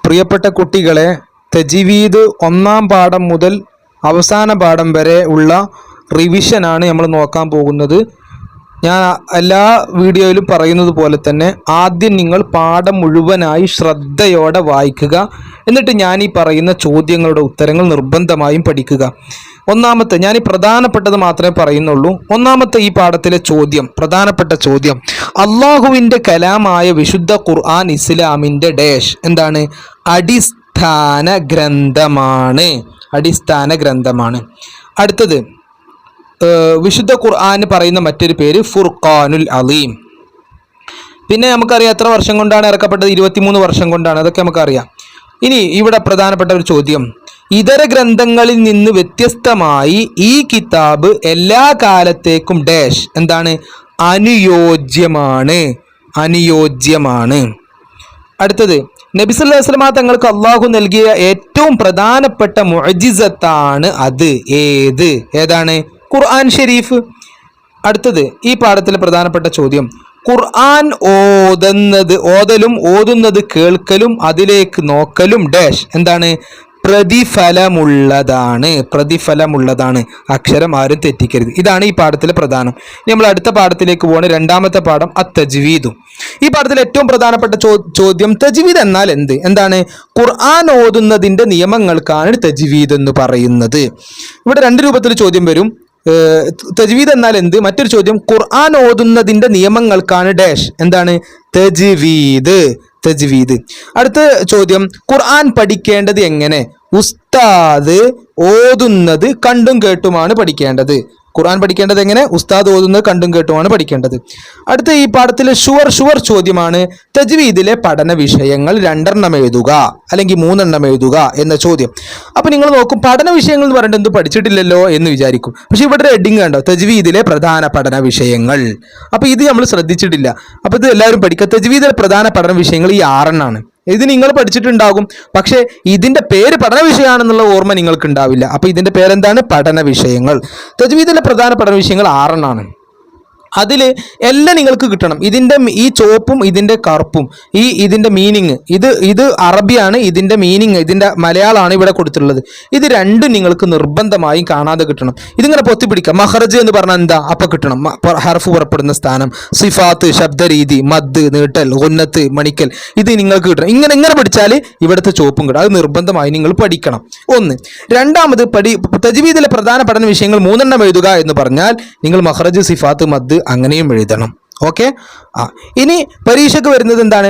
പ്രിയപ്പെട്ട കുട്ടികളെ, തജ്വീദ് ഒന്നാം പാഠം മുതൽ അവസാന പാഠം വരെ ഉള്ള റിവിഷനാണ് നമ്മൾ നോക്കാൻ പോകുന്നത്. ഞാൻ എല്ലാ വീഡിയോയിലും പറയുന്നത് പോലെ തന്നെ ആദ്യം നിങ്ങൾ പാഠം മുഴുവനായി ശ്രദ്ധയോടെ വായിക്കുക. എന്നിട്ട് ഞാൻ ഈ പറയുന്ന ചോദ്യങ്ങളുടെ ഉത്തരങ്ങൾ നിർബന്ധമായും പഠിക്കുക. ഒന്നാമത്തെ, ഞാൻ ഈ പ്രധാനപ്പെട്ടത് മാത്രമേ പറയുന്നുള്ളൂ. ഒന്നാമത്തെ ഈ പാഠത്തിലെ ചോദ്യം, പ്രധാനപ്പെട്ട ചോദ്യം, അള്ളാഹുവിൻ്റെ കലാമായ വിശുദ്ധ ഖുർആൻ ഇസ്ലാമിൻ്റെ ഡാഷ് എന്താണ്? അടിസ്ഥാന ഗ്രന്ഥമാണ്. അടിസ്ഥാന ഗ്രന്ഥമാണ്. അടുത്തത്, വിശുദ്ധ ഖുർആൻ പറയുന്ന മറ്റൊരു പേര് ഫുർഖാനുൽ അലീം. പിന്നെ നമുക്കറിയാം എത്ര വർഷം കൊണ്ടാണ് ഇറക്കപ്പെട്ടത്? 23 വർഷം കൊണ്ടാണ്. അതൊക്കെ നമുക്കറിയാം. ഇനി ഇവിടെ പ്രധാനപ്പെട്ട ഒരു ചോദ്യം, ഇതര ഗ്രന്ഥങ്ങളിൽ നിന്ന് വ്യത്യസ്തമായി ഈ കിതാബ് എല്ലാ കാലത്തേക്കും ഡാഷ് എന്താണ്? അനുയോജ്യമാണ്. അനുയോജ്യമാണ്. അടുത്തത്, നബി സല്ലല്ലാഹു അലൈഹി വസല്ലം തങ്ങൾക്ക് അള്ളാഹു നൽകിയ ഏറ്റവും പ്രധാനപ്പെട്ട മുഅ്ജിസത്താണ് അത്. ഏതാണ്? ഖുർആൻ ഷരീഫ്. അടുത്തത്, ഈ പാഠത്തിലെ പ്രധാനപ്പെട്ട ചോദ്യം, ഖുർആൻ ഓതലും ഓതുന്നത് കേൾക്കലും അതിലേക്ക് നോക്കലും ഡാഷ് എന്താണ്? പ്രതിഫലമുള്ളതാണ്. പ്രതിഫലമുള്ളതാണ്. അക്ഷരം ആരും തെറ്റിക്കരുത്. ഇതാണ് ഈ പാഠത്തിലെ പ്രധാനം. ഇനി നമ്മൾ അടുത്ത പാഠത്തിലേക്ക് പോവാണ്. രണ്ടാമത്തെ പാഠം അത്തജ്വീദു. ഈ പാഠത്തിലെ ഏറ്റവും പ്രധാനപ്പെട്ട ചോദ്യം, തജ്വീദ് എന്നാൽ എന്താണ്? ഖുർആൻ ഓതുന്നതിൻ്റെ നിയമങ്ങൾക്കാണ് തജ്വീദ് എന്ന് പറയുന്നത്. ഇവിടെ രണ്ട് രൂപത്തിൽ ചോദ്യം വരും. തജ്വീദ് എന്നാൽ എന്ത്? മറ്റൊരു ചോദ്യം, ഖുർആൻ ഓതുന്നതിൻ്റെ നിയമങ്ങൾക്കാണ് ഡാഷ് എന്താണ്? തജ്വീദ്. തജ്വീദ്. അടുത്ത ചോദ്യം, ഖുർആൻ പഠിക്കേണ്ടത് എങ്ങനെ? ഉസ്താദ് ഓതുന്നത് കണ്ടും കേട്ടുമാണ് പഠിക്കേണ്ടത്. ഖുർആൻ പഠിക്കേണ്ടത് എങ്ങനെ? ഉസ്താദ് ഓതുന്നത് കണ്ടും കേട്ടുമാണ് പഠിക്കേണ്ടത്. അടുത്ത ഈ പാഠത്തിലെ ഷുവർ ചോദ്യമാണ്, തജ്വീദിലെ പഠന വിഷയങ്ങൾ 2 എഴുതുക അല്ലെങ്കിൽ 3 എഴുതുക എന്ന ചോദ്യം. അപ്പൊ നിങ്ങൾ നോക്കും, പഠന വിഷയങ്ങൾ എന്ന് പറഞ്ഞിട്ട് എന്ത് പഠിച്ചിട്ടില്ലല്ലോ എന്ന് വിചാരിക്കും. പക്ഷെ ഇവിടെ ഹെഡിങ് കണ്ടോ, തജ്വീദിലെ പ്രധാന പഠന വിഷയങ്ങൾ. അപ്പൊ ഇത് നമ്മൾ ശ്രദ്ധിച്ചിട്ടില്ല. അപ്പൊ ഇത് എല്ലാവരും പഠിക്കുക. തജ്വീദിലെ പ്രധാന പഠന വിഷയങ്ങൾ ഈ 6 ഇത് നിങ്ങൾ പഠിച്ചിട്ടുണ്ടാകും. പക്ഷേ ഇതിന്റെ പേര് പഠന വിഷയമാണെന്നുള്ള ഓർമ്മ നിങ്ങൾക്ക് ഉണ്ടാവില്ല. അപ്പൊ ഇതിന്റെ പേരെന്താണ്? പഠന വിഷയങ്ങൾ. തജ്വീദിലെ പ്രധാന പഠന വിഷയങ്ങൾ 6 അതിൽ എല്ലാം നിങ്ങൾക്ക് കിട്ടണം. ഇതിൻ്റെ ഈ ചുവപ്പും ഇതിൻ്റെ കറുപ്പും ഇതിൻ്റെ മീനിങ് ഇത് അറബിയാണ്. ഇതിൻ്റെ മീനിങ് ഇതിൻ്റെ മലയാളമാണ് ഇവിടെ കൊടുത്തിട്ടുള്ളത്. ഇത് രണ്ടും നിങ്ങൾക്ക് നിർബന്ധമായും കാണാതെ കിട്ടണം. ഇതിങ്ങനെ പൊത്തിപ്പിടിക്കാം. മഹ്റജ് എന്ന് പറഞ്ഞാൽ എന്താ? അപ്പം കിട്ടണം. ഹർഫ് പുറപ്പെടുന്ന സ്ഥാനം, സിഫാത്ത്, ശബ്ദരീതി, മദ്, നീട്ടൽ, ഉന്നത്ത്, മണിക്കൽ, ഇത് നിങ്ങൾക്ക് കിട്ടണം. ഇങ്ങനെ പഠിച്ചാൽ ഇവിടുത്തെ ചുവപ്പും കിട്ടും. അത് നിർബന്ധമായി നിങ്ങൾ പഠിക്കണം. ഒന്ന്. രണ്ടാമത്, തജ്വീദിലെ പ്രധാന പഠന വിഷയങ്ങൾ 3 എഴുതുക എന്ന് പറഞ്ഞാൽ നിങ്ങൾ മഹ്റജ്, സിഫാത്ത്, മദ് അങ്ങനെയും എഴുതണം. ഓക്കെ. ഇനി പരീക്ഷയ്ക്ക് വരുന്നത് എന്താണ്?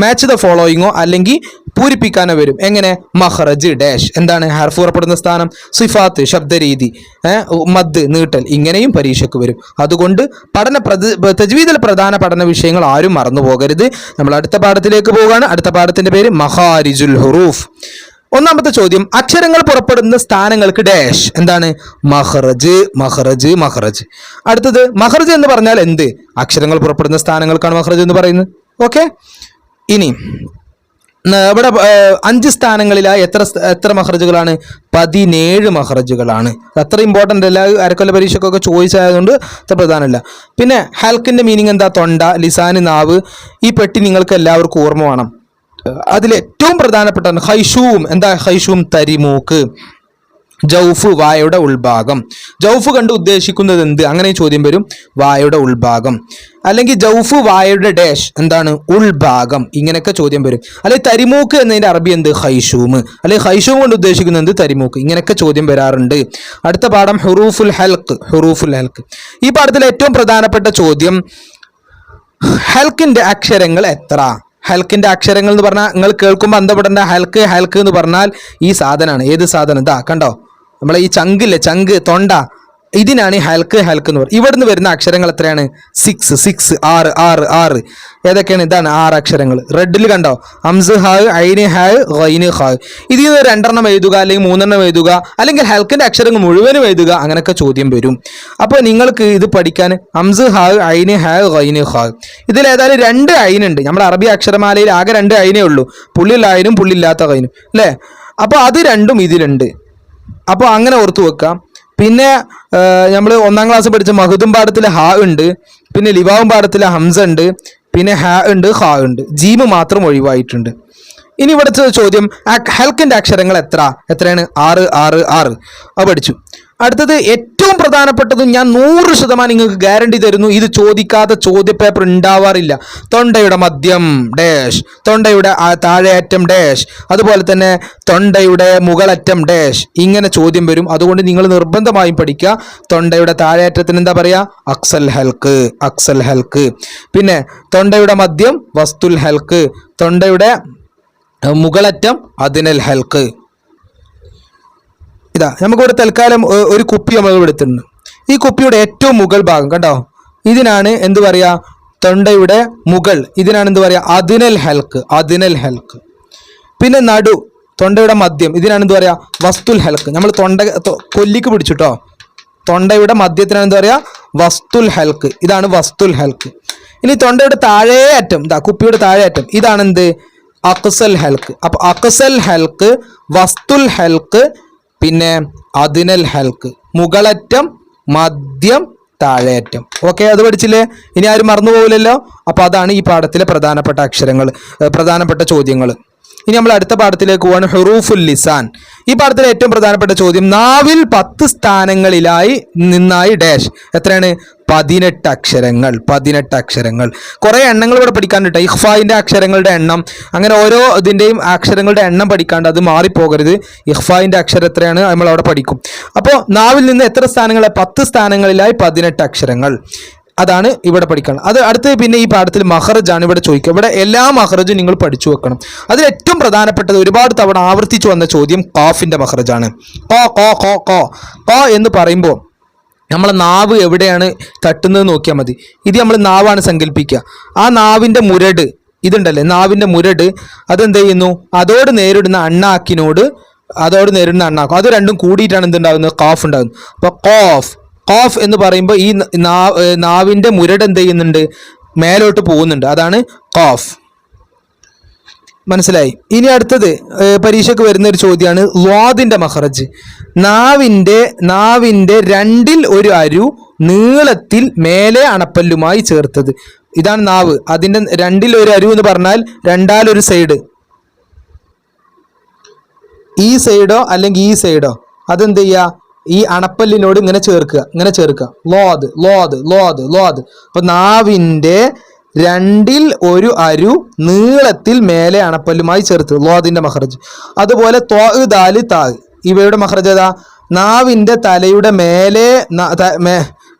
മാച്ച് ദ ഫോളോയിങ്ങോ അല്ലെങ്കിൽ പൂരിപ്പിക്കാനോ വരും. എങ്ങനെ? മഹ്റജ് ഡാഷ് എന്താണ്? ഹർഫ് പുറപ്പെടുന്ന സ്ഥാനം, സിഫാത്ത്, ശബ്ദരീതി, മദ്, നീട്ടൽ, ഇങ്ങനെയും പരീക്ഷയ്ക്ക് വരും. അതുകൊണ്ട് തജ്വീദിലെ പ്രധാന പഠന വിഷയങ്ങൾ ആരും മറന്നു പോകരുത്. നമ്മൾ അടുത്ത പാഠത്തിലേക്ക് പോവുകയാണ്. അടുത്ത പാഠത്തിന്റെ പേര് മഖാരിജുൽ ഹുറൂഫ്. ഒന്നാമത്തെ ചോദ്യം, അക്ഷരങ്ങൾ പുറപ്പെടുന്ന സ്ഥാനങ്ങൾക്ക് ഡാഷ് എന്താണ്? മഖ്റജ്. മഖ്റജ്. മഖ്റജ്. അടുത്തത്, മഖ്റജ് എന്ന് പറഞ്ഞാൽ എന്ത്? അക്ഷരങ്ങൾ പുറപ്പെടുന്ന സ്ഥാനങ്ങൾക്കാണ് മഖ്റജ് എന്ന് പറയുന്നത്. ഓക്കെ. ഇനി ഇവിടെ 5 സ്ഥാനങ്ങളിലായി എത്ര മഖ്റജുകളാണ്? 17 മഖ്റജുകളാണ്. അത്ര ഇമ്പോർട്ടൻ്റ് അല്ല. അരക്കൊല്ല പരീക്ഷക്കൊക്കെ ചോദിച്ചായതുകൊണ്ട് അത്ര പ്രധാനമല്ല. പിന്നെ ഹൽക്കിൻ്റെ മീനിങ് എന്താ? തൊണ്ട, ലിസാന്, നാവ്. ഈ പെട്ടി നിങ്ങൾക്ക് എല്ലാവർക്കും ഓർമ്മ വേണം. അതിലേറ്റവും പ്രധാനപ്പെട്ട ഖൈഷൂം. എന്താ ഖൈഷൂം? തരിമൂക്ക്. ജൗഫ്, വായയുടെ ഉൾഭാഗം. ജൗഫ് കണ്ട് ഉദ്ദേശിക്കുന്നത് എന്ത്? അങ്ങനെ ചോദ്യം വരും. വായയുടെ ഉൾഭാഗം. അല്ലെങ്കിൽ ജൗഫ് വായയുടെ ഡാഷ് എന്താണ്? ഉൾഭാഗം. ഇങ്ങനെയൊക്കെ ചോദ്യം വരും. അല്ലെങ്കിൽ തരിമൂക്ക് എന്നതിൻ്റെ അറബി എന്ത്? ഖൈഷൂം. അല്ലെങ്കിൽ ഖൈഷൂം കൊണ്ട് ഉദ്ദേശിക്കുന്നത് എന്ത്? തരിമൂക്ക്. ഇങ്ങനെയൊക്കെ ചോദ്യം വരാറുണ്ട്. അടുത്ത പാഠം ഹുറൂഫുൽ ഹൽക്ക്. ഹുറൂഫുൽ ഹൽക്ക്. ഈ പാഠത്തിലെ ഏറ്റവും പ്രധാനപ്പെട്ട ചോദ്യം, ഹൽക്കിൻ്റെ അക്ഷരങ്ങൾ എത്ര? ഹൽക്കിൻ്റെ അക്ഷരങ്ങൾ എന്ന് പറഞ്ഞാൽ നിങ്ങൾ കേൾക്കുമ്പോൾ അന്തപ്പെടേണ്ട. ഹൽക്ക് എന്ന് പറഞ്ഞാൽ ഈ സാധനമാണ്. ഏത് സാധനം? ഇതാ കണ്ടോ, നമ്മളെ ഈ ചങ്കില്ലേ, ചങ്ക്, തൊണ്ട, ഇതിനാണ് ഈ ഹൽക്ക് എന്ന് പറയുന്നത്. ഇവിടുന്ന് വരുന്ന അക്ഷരങ്ങൾ എത്രയാണ്? 6. 6. ഏതൊക്കെയാണ്? ഇതാണ് 6 അക്ഷരങ്ങൾ. റെഡിൽ കണ്ടോ, ഹംസ്, ഹാ, ഐന്, ഹാ, ഗൈന്, ഹാ. ഇതിൽ നിന്ന് 2 എഴുതുക അല്ലെങ്കിൽ 3 എഴുതുക അല്ലെങ്കിൽ ഹൽക്കിൻ്റെ അക്ഷരങ്ങൾ മുഴുവനും എഴുതുക. അങ്ങനെയൊക്കെ ചോദ്യം വരും. അപ്പോൾ നിങ്ങൾക്ക് ഇത് പഠിക്കാൻ ഹംസ്, ഹാ, ഐന്, ഹാ, ഗൈന്, ഹാ. ഇതിലേതായാലും 2 ഐനുണ്ട്. നമ്മുടെ അറബി അക്ഷരമാലയിൽ ആകെ 2 ഐനേ ഉള്ളൂ. പുള്ളിയുള്ള ഐനും പുള്ളിയില്ലാത്ത ഐനും അല്ലേ? അപ്പോൾ അത് രണ്ടും ഇതിലുണ്ട്. അപ്പോൾ അങ്ങനെ ഓർത്തു വെക്കാം. പിന്നെ നമ്മൾ 1-ാം ക്ലാസ് പഠിച്ച മഹദും പാഠത്തിലെ ഹാ ഉണ്ട്. പിന്നെ ലിവാവും പാഠത്തിലെ ഹംസ ഉണ്ട്. പിന്നെ ഹാ ഉണ്ട്, ഹാ ഉണ്ട്. ജീമ് മാത്രം ഒഴിവായിട്ടുണ്ട്. ഇനി ഇവിടുത്തെ ചോദ്യം ഹൽക്കിന്റെ അക്ഷരങ്ങൾ എത്രയാണ്? 6 6 6. അത് പഠിച്ചു. അടുത്തത് ഏറ്റവും പ്രധാനപ്പെട്ടതും ഞാൻ 100% നിങ്ങൾക്ക് ഗ്യാരണ്ടി തരുന്നു, ഇത് ചോദിക്കാത്ത ചോദ്യപേപ്പർ ഉണ്ടാവാറില്ല. തൊണ്ടയുടെ മദ്യം ഡാഷ്, തൊണ്ടയുടെ താഴെയറ്റം ഡാഷ്, അതുപോലെ തന്നെ തൊണ്ടയുടെ മുകളറ്റം ഡാഷ്, ഇങ്ങനെ ചോദ്യം വരും. അതുകൊണ്ട് നിങ്ങൾ നിർബന്ധമായും പഠിക്കുക. തൊണ്ടയുടെ താഴെയറ്റത്തിന് എന്താ പറയുക? അക്സൽ ഹൽക്ക്, അക്സൽ ഹൽക്ക്. പിന്നെ തൊണ്ടയുടെ മദ്യം വസ്തുൽ ഹൽക്ക്, തൊണ്ടയുടെ മുകളറ്റം അദ്നൽ ഹൽക്ക്. ഇതാ നമുക്കിവിടെ തൽക്കാലം ഒരു കുപ്പി നമ്മൾ എടുത്തിട്ടുണ്ട്. ഈ കുപ്പിയുടെ ഏറ്റവും മുകൾ ഭാഗം കണ്ടോ, ഇതിനാണ് എന്ത് പറയുക? തൊണ്ടയുടെ മുകൾ, ഇതിനാണ് എന്ത് പറയുക? അദ്നൽ ഹൽക്ക്, അദ്നൽ ഹൽക്ക്. പിന്നെ നടു, തൊണ്ടയുടെ മദ്യം, ഇതിനാണ് എന്ത് പറയുക? വസ്തുൽ ഹൽക്ക്. നമ്മൾ കൊല്ലിക്ക് പിടിച്ചിട്ടോ, തൊണ്ടയുടെ മദ്യത്തിനാണ് എന്ത് പറയുക? വസ്തുൽ ഹൽക്ക്, ഇതാണ് വസ്തുൽ ഹൽക്ക്. ഇനി തൊണ്ടയുടെ താഴേ അറ്റം, ഇതാ കുപ്പിയുടെ താഴെ അറ്റം, ഇതാണ് എന്ത്? അക്സൽ ഹൽക്ക്. അപ്പൊ അക്സൽ ഹൽക്ക്, വസ്തുൽ ഹൽക്ക്, പിന്നെ അദ്നൽ ഹൽക്ക്, മുകളറ്റം, മദ്യം, താഴേയറ്റം. ഓക്കെ, അത് പഠിച്ചില്ലേ? ഇനി ആരും മറന്നു പോകില്ലല്ലോ. അപ്പൊ അതാണ് ഈ പാഠത്തിലെ പ്രധാനപ്പെട്ട അക്ഷരങ്ങൾ, പ്രധാനപ്പെട്ട ചോദ്യങ്ങൾ. ഇനി നമ്മൾ അടുത്ത പാഠത്തിലേക്ക് പോവാണ്, ഹുറൂഫുൽ ലിസാൻ. ഈ പാഠത്തിലെ ഏറ്റവും പ്രധാനപ്പെട്ട ചോദ്യം, നാവിൽ 10 സ്ഥാനങ്ങളിലായി നിന്നായി ഡാഷ്. എത്രയാണ്? 18 അക്ഷരങ്ങൾ, 18 അക്ഷരങ്ങൾ. കുറെ എണ്ണങ്ങൾ ഇവിടെ പഠിക്കാനുണ്ട്. ഇഖ്ഫായിന്റെ അക്ഷരങ്ങളുടെ എണ്ണം, അങ്ങനെ ഓരോ ഇതിന്റെയും അക്ഷരങ്ങളുടെ എണ്ണം പഠിക്കാണ്ട്, അത് മാറിപ്പോകരുത്. ഇഖ്ഫായിന്റെ അക്ഷരം എത്രയാണ് നമ്മൾ അവിടെ പഠിക്കും. അപ്പോൾ നാവിൽ നിന്ന് എത്ര സ്ഥാനങ്ങൾ? 10 സ്ഥാനങ്ങളിലായി 18 അക്ഷരങ്ങൾ. അതാണ് ഇവിടെ പഠിക്കണം. അത് അടുത്ത് പിന്നെ ഈ പാഠത്തിൽ മഖറജാണ് ഇവിടെ ചോദിക്കുക. ഇവിടെ എല്ലാ മഖറജും നിങ്ങൾ പഠിച്ചു വെക്കണം. അതിൽ ഏറ്റവും പ്രധാനപ്പെട്ടത്, ഒരുപാട് തവണ ആവർത്തിച്ചു വന്ന ചോദ്യം ഖാഫിന്റെ മഖറജാണ്. ഖ ഖ ഖ ഖ ഖ എന്ന് പറയുമ്പോൾ നമ്മളെ നാവ് എവിടെയാണ് തട്ടുന്നത് നോക്കിയാൽ മതി. ഇത് നമ്മൾ നാവാണ് സങ്കല്പിക്കുക. ആ നാവിൻ്റെ മുരട് ഇതുണ്ടല്ലേ, നാവിൻ്റെ മുരട്, അതെന്ത് ചെയ്യുന്നു? അതോട് നേരിടുന്ന അണ്ണാക്കിനോട്, അതോട് നേരിടുന്ന അണ്ണാക്കും, അത് രണ്ടും കൂടിയിട്ടാണ് എന്തുണ്ടാകുന്നത്? ഖാഫ് ഉണ്ടാകുന്നത്. അപ്പോൾ ഖാഫ്, ഖാഫ് എന്ന് പറയുമ്പോൾ ഈ നാവിൻ്റെ മുരട് എന്ത് ചെയ്യുന്നുണ്ട്? മേലോട്ട് പോകുന്നുണ്ട്. അതാണ് ഖാഫ്. മനസ്സിലായി? ഇനി അടുത്തത് പരീക്ഷയ്ക്ക് വരുന്ന ഒരു ചോദ്യമാണ് ളാദിന്റെ മഖറജ്. നാവിൻ്റെ 2ൽ 1 അരു നീളത്തിൽ മേലെ അണപ്പല്ലുമായി ചേർത്തത്. ഇതാണ് നാവ്. അതിൻ്റെ 2ൽ 1 അരു എന്ന് പറഞ്ഞാൽ 2ആൽ 1 സൈഡ്, ഈ സൈഡോ അല്ലെങ്കിൽ ഈ സൈഡോ, അതെന്ത് ചെയ്യുക? ഈ അണപ്പല്ലിനോട് ഇങ്ങനെ ചേർക്കുക, ഇങ്ങനെ ചേർക്കുക. ലോദ് ലോദ് ലോദ് ലോദ്. അപ്പൊ നാവിൻ്റെ 2ൽ 1 അരു നീളത്തിൽ മേലെ അണപ്പല്ലുമായി ചേർത്ത്, ലോദിന്റെ മഖറജ്. അതുപോലെ ത്വാ ദാല് താ, ഇവയുടെ മഖറജ് ഏതാ? നാവിൻ്റെ തലയുടെ മേലെ,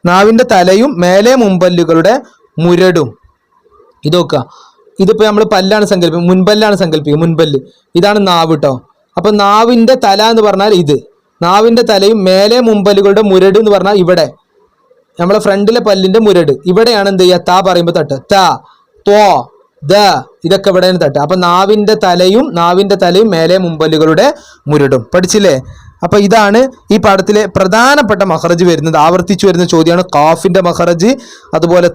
നാവിൻ്റെ തലയും മേലെ മുമ്പല്ലുകളുടെ മുരടും. ഇതൊക്കെ ഇതിപ്പോ നമ്മൾ പല്ലാണ് സങ്കല്പിക്കുക, മുൻപല്ലാണ് സങ്കല്പിക്കുക, മുൻപല്ല്. ഇതാണ് നാവ് കേട്ടോ. അപ്പൊ നാവിൻ്റെ തല എന്ന് പറഞ്ഞാൽ ഇത്, നാവിൻ്റെ തലയും മേലെ മുമ്പല്ലുകളുടെ മുരട് എന്ന് പറഞ്ഞാൽ ഇവിടെ നമ്മളെ ഫ്രണ്ടിലെ പല്ലിന്റെ മുരട്, ഇവിടെയാണ് എന്ത് ചെയ്യുക? താ പറയുമ്പോൾ തട്ട്, ത ത്വ ദ, ഇതൊക്കെ ഇവിടെയാണ് തട്ട്. അപ്പൊ നാവിൻ്റെ തലയും മേലെ മുമ്പല്ലുകളുടെ മുരടും. പഠിച്ചില്ലേ? അപ്പൊ ഇതാണ് ഈ പാഠത്തിലെ പ്രധാനപ്പെട്ട മഖറജ് വരുന്നത്. ആവർത്തിച്ചു വരുന്ന ചോദ്യമാണ് ഖാഫിന്റെ മഖറജ്, അതുപോലെ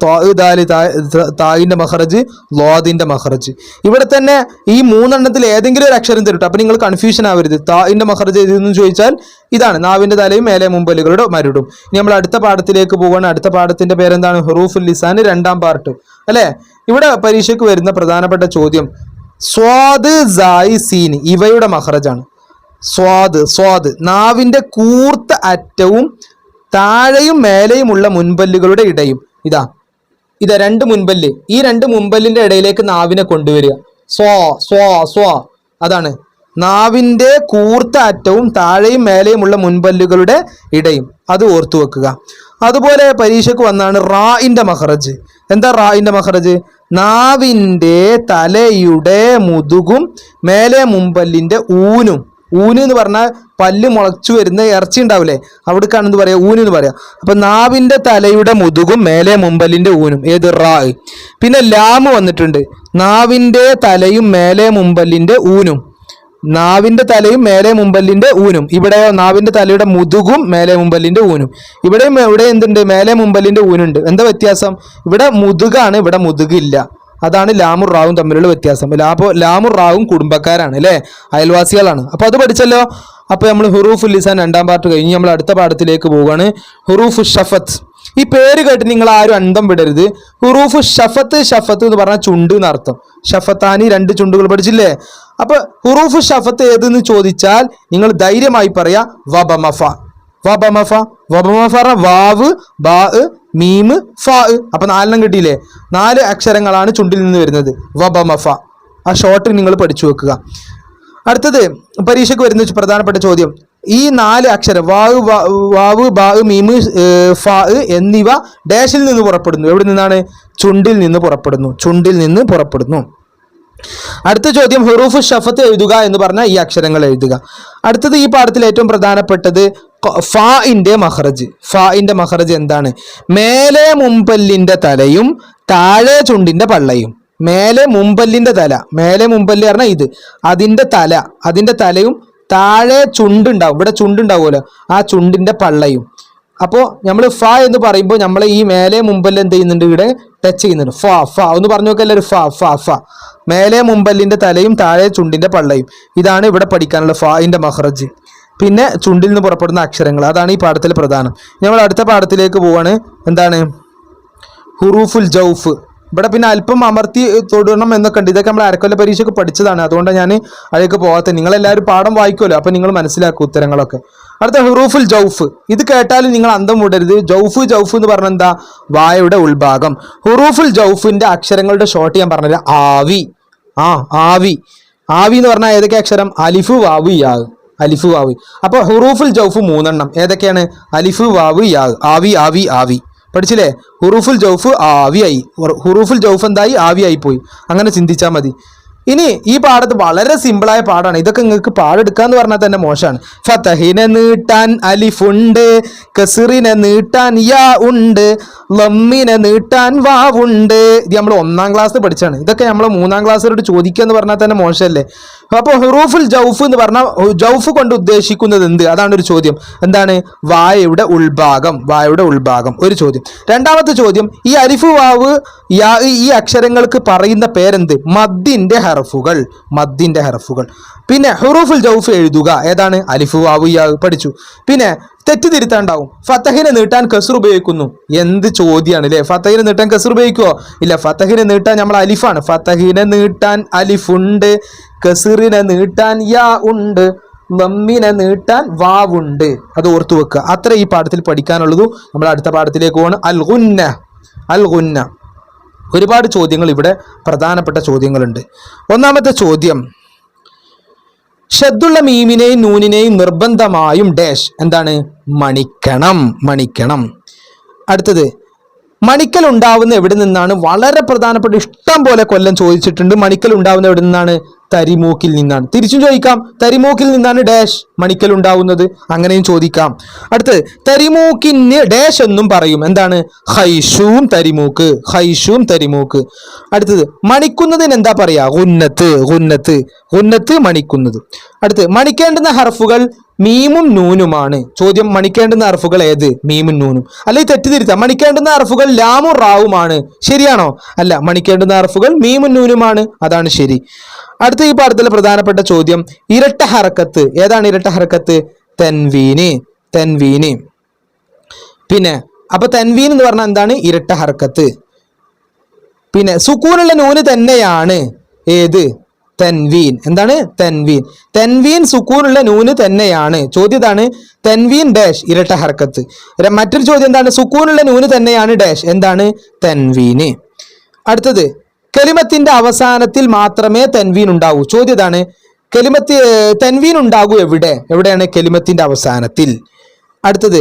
തായിന്റെ മഖറജ്, ലോദിന്റെ മഖറജ്. ഇവിടെ തന്നെ ഈ 3 എണ്ണത്തിൽ ഏതെങ്കിലും ഒരു അക്ഷരം തരും. അപ്പൊ നിങ്ങൾ കൺഫ്യൂഷൻ ആവരുത്. തായിന്റെ മഖറജ് ഏതെന്ന് ചോദിച്ചാൽ ഇതാണ്, നാവിന്റെ തലയും മേലെ മുമ്പലുകളുടെ മരുടും. ഇനി നമ്മൾ അടുത്ത പാഠത്തിലേക്ക് പോവുകയാണ്. അടുത്ത പാഠത്തിന്റെ പേരെന്താണ്? ഹുറൂഫുൽ ലിസാൻ, 2ാം പാർട്ട് അല്ലെ. ഇവിടെ പരീക്ഷയ്ക്ക് വരുന്ന പ്രധാനപ്പെട്ട ചോദ്യം സ്വാദ്, സായ്, സീൻ ഇവയുടെ മഖറജാണ്. സ്വാദ് നാവിൻ്റെ കൂർത്ത അറ്റവും താഴെയും മേലെയുമുള്ള മുൻപല്ലുകളുടെ ഇടയും. ഇതാ 2 മുൻപല്ല്, ഈ 2 മുൻപല്ലിന്റെ ഇടയിലേക്ക് നാവിനെ കൊണ്ടുവരിക. സ്വാ, അതാണ് നാവിൻ്റെ കൂർത്ത അറ്റവും താഴെയും മേലെയുമുള്ള മുൻപല്ലുകളുടെ ഇടയും. അത് ഓർത്തു വെക്കുക. അതുപോലെ പരീക്ഷയ്ക്ക് വന്നാണ് റായിന്റെ മഖറജ്. എന്താ റായിന്റെ മഖറജ്? നാവിൻ്റെ തലയുടെ മുതുകും മേലെ മുമ്പല്ലിന്റെ ഊനും. ഊന് എന്ന് പറഞ്ഞാൽ പല്ല് മുളച്ചു വരുന്ന ഇറച്ചി ഉണ്ടാവില്ലേ, അവിടേക്കാണ് എന്ത് പറയാ? ഊന് എന്ന് പറയാം. അപ്പൊ നാവിൻ്റെ തലയുടെ മുതുകും മേലെ മുമ്പല്ലിന്റെ ഊനും, ഏത്? റാ. പിന്നെ ലാമ് വന്നിട്ടുണ്ട്. നാവിൻ്റെ തലയും മേലെ മുമ്പല്ലിന്റെ ഊനും, നാവിൻ്റെ തലയും മേലെ മുമ്പല്ലിന്റെ ഊനും. ഇവിടെയോ നാവിൻ്റെ തലയുടെ മുതുകും മേലെ മുമ്പല്ലിന്റെ ഊനും. ഇവിടെ എന്തുണ്ട്? മേലെ മുമ്പല്ലിന്റെ ഊനുണ്ട്. എന്താ വ്യത്യാസം? ഇവിടെ മുതുകാണ്, ഇവിടെ മുതുകില്ല. അതാണ് ലാമുർ റാവും തമ്മിലുള്ള വ്യത്യാസം. ലാമുർ റാവും കുടുംബക്കാരാണ് അല്ലേ, അയൽവാസികളാണ്. അപ്പൊ അത് പഠിച്ചല്ലോ. അപ്പൊ നമ്മൾ ഹുറൂഫുൽ ലിസാൻ 2ാം പാർട്ട് കഴിഞ്ഞ് നമ്മൾ അടുത്ത പാഠത്തിലേക്ക് പോവുകയാണ്. ഹുറൂഫു ഷഫത്ത്. ഈ പേര് കേട്ട് നിങ്ങൾ ആരും അന്തം വിടരുത്. ഹുറൂഫു ഷഫത്ത് എന്ന് പറഞ്ഞാൽ ചുണ്ട് എന്നർത്ഥം. ഷഫത്താനി 2 ചുണ്ടുകൾ പഠിച്ചില്ലേ? അപ്പൊ ഹുറൂഫ് ഷഫത്ത് ഏതെന്ന് ചോദിച്ചാൽ നിങ്ങൾ ധൈര്യമായി പറയാ വബമഫ. വബമഫ വബമഫ വാവ് ബാ മീം ഫാ. അപ്പൊ 4 കിട്ടിയില്ലേ? 4 അക്ഷരങ്ങളാണ് ചുണ്ടിൽ നിന്ന് വരുന്നത്. വബമഫ. ആ ഷോർട്ട് നിങ്ങൾ പഠിച്ചു വെക്കുക. അടുത്തത് പരീക്ഷയ്ക്ക് വരുന്ന പ്രധാനപ്പെട്ട ചോദ്യം, ഈ 4 അക്ഷരം വാവ് ബാ മീം ഫാ എന്നിവ ഡാഷിൽ നിന്ന് പുറപ്പെടുന്നു. എവിടെ നിന്നാണ്? ചുണ്ടിൽ നിന്ന് പുറപ്പെടുന്നു. ചുണ്ടിൽ നിന്ന് പുറപ്പെടുന്നു. അടുത്ത ചോദ്യം, ഹുറൂഫ് ഷഫത്ത് എഴുതുക എന്ന് പറഞ്ഞാൽ ഈ അക്ഷരങ്ങൾ എഴുതുക. അടുത്തത് ഈ പാഠത്തിൽ ഏറ്റവും പ്രധാനപ്പെട്ടത് ഫാഇന്റെ മഖ്റജ്. ഫാഇന്റെ മഖ്റജ് എന്താണ്? മേലെ മുമ്പല്ലിന്റെ തലയും താഴെ ചുണ്ടിന്റെ പള്ളയും. മേലെ മുമ്പല്ലിന്റെ തല, മേലെ മുമ്പല്ല് പറഞ്ഞാൽ ഇത്, അതിന്റെ തലയും താഴെ ചുണ്ടുണ്ടാവും, ഇവിടെ ചുണ്ടുണ്ടാവുമല്ലോ, ആ ചുണ്ടിന്റെ പള്ളയും. അപ്പോൾ നമ്മൾ ഫ എന്ന് പറയുമ്പോൾ നമ്മൾ ഈ മേലെ മുമ്പല്ല് എന്ത് ചെയ്യുന്നുണ്ട്? ഇവിടെ ടച്ച് ചെയ്യുന്നുണ്ട്. ഫ ഫ ഒന്ന് പറഞ്ഞു നോക്കല്ലേ? ഒരു ഫ ഫ ഫ. മേലെ മുമ്പല്ലിന്റെ തലയും താഴെ ചുണ്ടിന്റെ പള്ളയും. ഇതാണ് ഇവിടെ പഠിക്കാനുള്ള ഫാഇന്റെ മഖ്റജ്. പിന്നെ ചുണ്ടിൽ നിന്ന് പുറപ്പെടുന്ന അക്ഷരങ്ങൾ, അതാണ് ഈ പാഠത്തിൽ പ്രധാനം. നമ്മൾ അടുത്ത പാഠത്തിലേക്ക് പോവാണ്. എന്താണ്? ഹുറൂഫുൽ ജൗഫ്. ഇവിടെ പിന്നെ അല്പം അമർത്തി തൊടണം എന്നൊക്കെ ഉണ്ട്. ഇതൊക്കെ നമ്മൾ അരക്കൊല്ല പരീക്ഷയ്ക്ക് പഠിച്ചതാണ്. അതുകൊണ്ട് ഞാൻ അതിലേക്ക് പോകാത്ത. നിങ്ങളെല്ലാവരും പാഠം വായിക്കുമല്ലോ, അപ്പം നിങ്ങൾ മനസ്സിലാക്കും ഉത്തരങ്ങളൊക്കെ. അടുത്ത ഹുറൂഫുൽ ജൗഫ്. ഇത് കേട്ടാലും നിങ്ങൾ അന്തം വിടരുത്. ജൗഫ് എന്ന് പറഞ്ഞാൽ എന്താ? വായയുടെ ഉൾഭാഗം. ഹുറൂഫുൽ ജൗഫിന്റെ അക്ഷരങ്ങളുടെ ഷോർട്ട് ഞാൻ പറഞ്ഞത് ആവി. ആവി. ആവി എന്ന് പറഞ്ഞാൽ ഏതൊക്കെ അക്ഷരം? അലിഫ് വാവ് യാ. അലിഫ് വാവ്. അപ്പോൾ ഹുറൂഫുൽ ജൗഫ് 3 ഏതൊക്കെയാണ്? അലിഫ് വാവ് യാ. ആവി ആവി ആവി. പഠിച്ചില്ലേ? ഹുറൂഫുൽ ജൗഫ് ആവിയായി. ഹുറൂഫുൽ ജൗഫ് എന്തായി? ആവിയായി പോയി. അങ്ങനെ ചിന്തിച്ചാൽ മതി. ഇനി ഈ പാഠത്ത് വളരെ സിമ്പിളായ പാഠമാണ്. ഇതൊക്കെ നിങ്ങൾക്ക് പാടെടുക്കാന്ന് പറഞ്ഞാൽ തന്നെ മോശമാണ്. ഫതഹിനെ നീട്ടാൻ അലിഫുണ്ട്, കസ്റിനെ നീട്ടാൻ യാ ഉണ്ട്, ലമ്മിനെ നീട്ടാൻ വാവുണ്ട്. ഇത് നമ്മൾ 1ാം ക്ലാസ് പഠിച്ചാണ്. ഇതൊക്കെ നമ്മൾ 3ാം ക്ലാസ്സിലോട്ട് ചോദിക്കുക എന്ന് പറഞ്ഞാൽ തന്നെ മോശമല്ലേ? അപ്പോൾ ഹുറൂഫുൽ ജൗഫ് എന്ന് പറഞ്ഞാൽ ജൗഫ് കൊണ്ട് ഉദ്ദേശിക്കുന്നത് എന്ത്? അതാണ് ഒരു ചോദ്യം. എന്താണ്? വായയുടെ ഉൾഭാഗം. വായയുടെ ഉൾഭാഗം ഒരു ചോദ്യം. രണ്ടാമത്തെ ചോദ്യം, ഈ അലിഫ് വാവ് യാ ഈ അക്ഷരങ്ങൾക്ക് പറയുന്ന പേരെന്ത്? മദ്ദിന്റെ ഹർഫുകൾ. മദ്ദിന്റെ ഹർഫുകൾ. പിന്നെ ഹുറൂഫുൽ ജൗഫ് എഴുതുക. ഏതാണ്? അലിഫ് വാവ് യാ പഠിച്ചു. പിന്നെ തെറ്റിതിരുത്താണ്ടാവും. ഫതഹിനെ നീട്ടാൻ കസ്ർ ഉപയോഗിക്കുന്നു. എന്ത് ചോദ്യമാണ് അല്ലേ? ഫതഹിനെ നീട്ടാൻ കസ്ർ ഉപയോഗിക്കുവോ? ഇല്ല. ഫതഹിനെ നീട്ടാൻ നമ്മൾ അലിഫാണ്. ഫതഹിനെ നീട്ടാൻ അലിഫുണ്ട്, കസ്റിനെ നീട്ടാൻ യാ ഉണ്ട്, ലമ്മിനെ നീട്ടാൻ വാവുണ്ട്. അത് ഓർത്തു വെക്കുക. അത്ര ഈ പാഠത്തിൽ പഠിക്കാനുള്ളൂ. നമ്മൾ അടുത്ത പാഠത്തിലേക്ക് പോകണം. അൽ ഗുന്ന. അൽ ഗുന്ന. ഒരുപാട് ചോദ്യങ്ങൾ ഇവിടെ, പ്രധാനപ്പെട്ട ചോദ്യങ്ങളുണ്ട്. ഒന്നാമത്തെ ചോദ്യം, ഷദ്ദുള്ള മീമിനെയും നൂനിനെയും നിർബന്ധമായും ഡാഷ് എന്താണ്? മണിക്കണം. മണിക്കണം. അടുത്തത്, മണിക്കൽ ഉണ്ടാവുന്ന എവിടെ നിന്നാണ്? വളരെ പ്രധാനപ്പെട്ട, ഇഷ്ടം പോലെ കൊല്ലം ചോദിച്ചിട്ടുണ്ട്. മണിക്കൽ ഉണ്ടാവുന്ന എവിടെ നിന്നാണ്? തരിമൂക്കിൽ നിന്നാണ്. തിരിച്ചും ചോദിക്കാം, തരിമൂക്കിൽ നിന്നാണ് ഡാഷ് മണിക്കൽ ഉണ്ടാവുന്നത്. അങ്ങനെയും ചോദിക്കാം. അടുത്തത്, തരിമൂക്കിന് ഡാഷ് എന്നും പറയും. എന്താണ്? ഹൈഷൂം തരിമൂക്ക്. ഹൈഷൂം തരിമൂക്ക്. അടുത്തത്, മണിക്കുന്നതിന് എന്താ പറയാ? ഗുന്നത്ത്. ഗുന്നത്ത്. ഗുന്നത്ത് മണിക്കുന്നത്. അടുത്ത്, മണിക്കേണ്ടുന്ന ഹർഫുകൾ മീമും നൂനുമാണ്. ചോദ്യം, മണിക്കേണ്ടുന്ന ഹർഫുകൾ ഏത്? മീമും നൂനും. അല്ലെങ്കിൽ തെറ്റിദ്ധരിത്താം, മണിക്കേണ്ടുന്ന ഹർഫുകൾ ലാമും റാവുമാണ്. ശരിയാണോ? അല്ല, മണിക്കേണ്ടുന്ന ഹർഫുകൾ മീമും നൂനുമാണ്. അതാണ് ശരി. അടുത്ത ഈ പാഠത്തിലെ പ്രധാനപ്പെട്ട ചോദ്യം, ഇരട്ട ഹറക്കത്ത്. ഏതാണ് ഇരട്ട ഹറക്കത്ത്? തൻവീന്. തൻവീന്. പിന്നെ അപ്പൊ തൻവീൻ എന്ന് പറഞ്ഞാൽ എന്താണ്? ഇരട്ട ഹറക്കത്ത്. പിന്നെ സുക്കൂനുള്ള നൂന് തന്നെയാണ് ഏത്? തൻവീൻ. എന്താണ്? തൻവീൻ. തൻവീൻ സുക്കൂനുള്ള നൂന് തന്നെയാണ്. ചോദ്യതാണ് തൻവീൻ ഡാഷ് ഇരട്ട ഹർക്കത്ത്. മറ്റൊരു ചോദ്യം എന്താണ്? സുക്കൂനുള്ള നൂന് തന്നെയാണ് ഡാഷ്. എന്താണ്? തൻവീന്. അടുത്തത്, കലിമത്തിന്റെ അവസാനത്തിൽ മാത്രമേ തൻവീൻ ഉണ്ടാവൂ. ചോദ്യതാണ് തൻവീൻ ഉണ്ടാകൂ എവിടെ? എവിടെയാണ്? കലിമത്തിന്റെ അവസാനത്തിൽ. അടുത്തത്,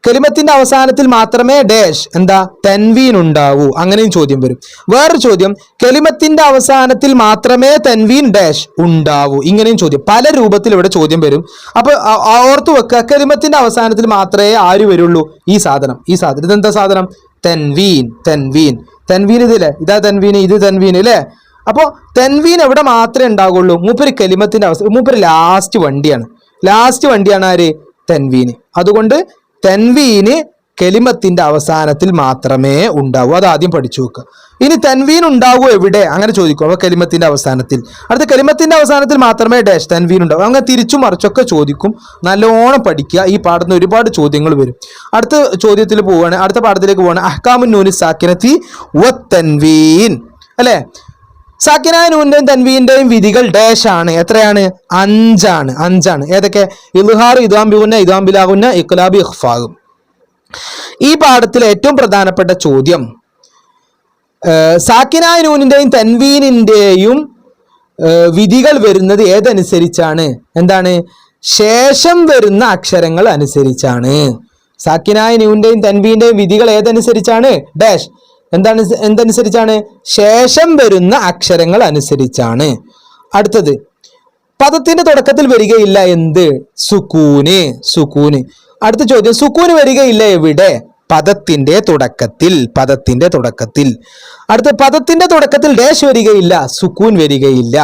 കലിമത്തിന്റെ അവസാനത്തിൽ മാത്രമേ ഡാഷ് എന്താ? തൻവീൻ ഉണ്ടാവൂ. അങ്ങനെയും ചോദ്യം വരും. വേറൊരു ചോദ്യം, കലിമത്തിന്റെ അവസാനത്തിൽ മാത്രമേ തൻവീൻ ഡാഷ് ഉണ്ടാവൂ. ഇങ്ങനെയും ചോദ്യം. പല രൂപത്തിൽ ഇവിടെ ചോദ്യം വരും. അപ്പൊ ഓർത്തു വെക്കുക, കലിമത്തിന്റെ അവസാനത്തിൽ മാത്രമേ ആര് വരുള്ളൂ? ഈ സാധനം. ഈ സാധനം ഇതെന്താ സാധനം? തൻവീൻ. തൻവീൻ. തൻവീൻ ഇതില്ലേ? ഇതാ തൻവീൻ, ഇത് തൻവീൻ അല്ലേ? അപ്പോ തൻവീൻ എവിടെ മാത്രമേ ഉണ്ടാകുള്ളൂ? മൂപ്പര് കലിമത്തിന്റെ അവസാനം, മൂപ്പര് ലാസ്റ്റ് വണ്ടിയാണ്. ലാസ്റ്റ് വണ്ടിയാണ് ആര്? തൻവീന്. അതുകൊണ്ട് തൻവീന് കലിമത്തിന്റെ അവസാനത്തിൽ മാത്രമേ ഉണ്ടാവൂ. അത് ആദ്യം പഠിച്ചു വെക്കുക. ഇനി തൻവീൻ ഉണ്ടാവൂ എവിടെ? അങ്ങനെ ചോദിക്കും. അപ്പൊ കലിമത്തിന്റെ അവസാനത്തിൽ. അടുത്ത കലിമത്തിന്റെ അവസാനത്തിൽ മാത്രമേ ഡാഷ് തൻവീൻ ഉണ്ടാവും. അങ്ങനെ തിരിച്ചു മറിച്ചൊക്കെ ചോദിക്കും. നല്ലോണം പഠിക്കുക. ഈ പാഠത്തിന് ഒരുപാട് ചോദ്യങ്ങൾ വരും. അടുത്ത ചോദ്യത്തിൽ പോവാണ്, അടുത്ത പാഠത്തിലേക്ക് പോവാണ്. അഹ്കാമുൻ നൂനി സാക്കിനത്തി വ തൻവീൻ അല്ലെ? സാക്കിനായ നൂനിന്റെയും തൻവീന്റെയും വിധികൾ ഡാഷ് ആണ്. എത്രയാണ്? അഞ്ചാണ്. ഏതൊക്കെ? ഇൽഹാർ, ഇദ്ഗാം ബിഗുന്ന, ഇദ്ഗാം ബിലാ ഗുന്ന, ഇഖ്ലാബ്, ഇഖ്ഫാ. ഈ പാഠത്തിലെ ഏറ്റവും പ്രധാനപ്പെട്ട ചോദ്യം സാക്കിനായ നൂനിന്റെയും തൻവീനിന്റെയും വിധികൾ വരുന്നത് ഏതനുസരിച്ചാണ്? എന്താണ്? ശേഷം വരുന്ന അക്ഷരങ്ങൾ അനുസരിച്ചാണ്. സാക്കിനായ നൂനിന്റെയും തൻവീന്റെയും വിധികൾ ഏതനുസരിച്ചാണ്? ഡാഷ്. എന്തനുസരിച്ചാണ്? ശേഷം വരുന്ന അക്ഷരങ്ങൾ അനുസരിച്ചാണ്. അടുത്തത്, പദത്തിന്റെ തുടക്കത്തിൽ വരികയില്ല എന്ത്? സുക്കൂന്. അടുത്ത ചോദ്യം, സുക്കൂന് വരികയില്ല എവിടെ? പദത്തിന്റെ തുടക്കത്തിൽ. അടുത്ത, പദത്തിന്റെ തുടക്കത്തിൽ ഡാഷ് വരികയില്ല, സുക്കൂൻ വരികയില്ല.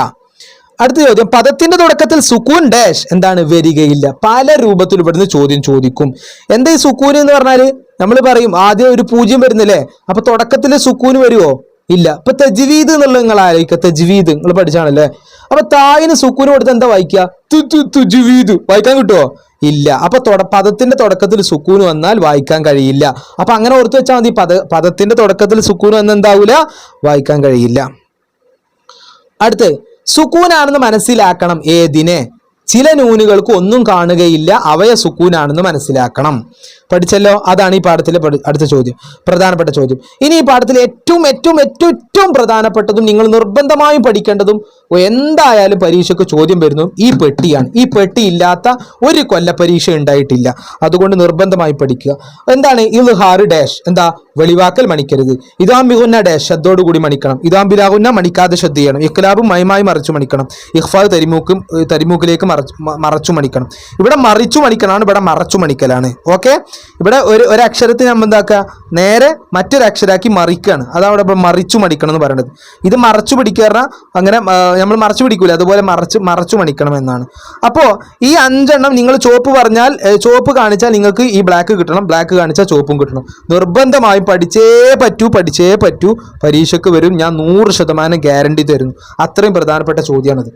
അടുത്ത ചോദ്യം, പദത്തിന്റെ തുടക്കത്തിൽ സുക്കൂൻ ഡാഷ് എന്താണ്? വരികയില്ല. പല രൂപത്തിൽ ഇവിടുന്ന് ചോദ്യം ചോദിക്കും. എന്താ ഈ സുക്കൂൻ എന്ന് പറഞ്ഞാല്? നമ്മൾ പറയും ആദ്യം ഒരു 0 വരുന്നില്ലേ, അപ്പൊ തുടക്കത്തിൽ സുക്കൂന് വരുമോ? ഇല്ല. ഇപ്പൊ തജ്വീദ് എന്നുള്ളത് നിങ്ങൾ ആലോചിക്കുക. തജ്വീദ് നിങ്ങൾ പഠിച്ചാണല്ലേ. അപ്പൊ തായിന് സുക്കൂന് കൊടുത്ത് എന്താ വായിക്കുക? തുജ്വീദ് വായിക്കാൻ കിട്ടുമോ? ഇല്ല. അപ്പൊ പദത്തിന്റെ തുടക്കത്തിൽ സുക്കൂന് വന്നാൽ വായിക്കാൻ കഴിയില്ല. അപ്പൊ അങ്ങനെ ഓർത്ത് വെച്ചാൽ മതി. പദത്തിന്റെ തുടക്കത്തിൽ സുക്കൂന് വന്ന് എന്താവൂല? വായിക്കാൻ കഴിയില്ല. അടുത്ത്, സുക്കൂനാണെന്ന് മനസ്സിലാക്കണം. ഏതിനെ? ചില നൂനുകൾക്ക് ഒന്നും കാണുകയില്ല, അവയെ സുക്കൂനാണെന്ന് മനസ്സിലാക്കണം. പഠിച്ചല്ലോ. അതാണ് ഈ പാഠത്തിലെ അടുത്ത ചോദ്യം, പ്രധാനപ്പെട്ട ചോദ്യം. ഇനി ഈ പാഠത്തിലെ ഏറ്റവും പ്രധാനപ്പെട്ടതും നിങ്ങൾ നിർബന്ധമായും പഠിക്കേണ്ടതും എന്തായാലും പരീക്ഷയ്ക്ക് ചോദ്യം വരുന്നു ഈ പെട്ടിയാണ്. ഈ പെട്ടി ഇല്ലാത്ത ഒരു കൊല്ല പരീക്ഷ ഉണ്ടായിട്ടില്ല. അതുകൊണ്ട് നിർബന്ധമായി പഠിക്കുക. എന്താണ്? ഇൽഹാർ ഡാഷ്. എന്താ? വെളിവാക്കൽ മണിക്കരുത്. ഇദ്ഗാം ബിഗുന്ന ഡാഷ്, ശബ്ദോടുകൂടി മണിക്കണം. ഇദ്ഗാം ബിലാ ഗുന്ന മണിക്കാതെ ശ്രദ്ധ ചെയ്യണം. ഇഖ്ലാബ് മയമായി മറിച്ചു മണിക്കണം. ഇഖ്ഫാ തരിമൂക്കിലേക്ക് മറച്ചു മണിക്കണം. ഇവിടെ മറിച്ചു മണിക്കലാണ്, ഇവിടെ മറച്ചു മണിക്കലാണ്. ഓക്കെ. ഇവിടെ ഒരു അക്ഷരത്തിന് നമ്മൾ എന്താക്കുക? നേരെ മറ്റൊരു അക്ഷരാക്കി മറിക്കുകയാണ്. അതാണ് ഇവിടെ മറിച്ചു മണിക്കണം എന്ന് പറയുന്നത്. ഇത് മറച്ചു പിടിക്കുക അങ്ങനെ നമ്മൾ മറച്ചു പിടിക്കൂല, അതുപോലെ മറച്ചു മണിക്കണം എന്നാണ്. അപ്പോൾ ഈ 5 നിങ്ങൾ ചുവപ്പ് പറഞ്ഞാൽ, ചുവപ്പ് കാണിച്ചാൽ നിങ്ങൾക്ക് ഈ ബ്ലാക്ക് കിട്ടണം, ബ്ലാക്ക് കാണിച്ചാൽ ചുവപ്പും കിട്ടണം. നിർബന്ധമായും പഠിച്ചേ പറ്റൂ. പരീക്ഷയ്ക്ക് വരും. ഞാൻ 100% ഗ്യാരണ്ടി തരുന്നു. അത്രയും പ്രധാനപ്പെട്ട ചോദ്യമാണത്.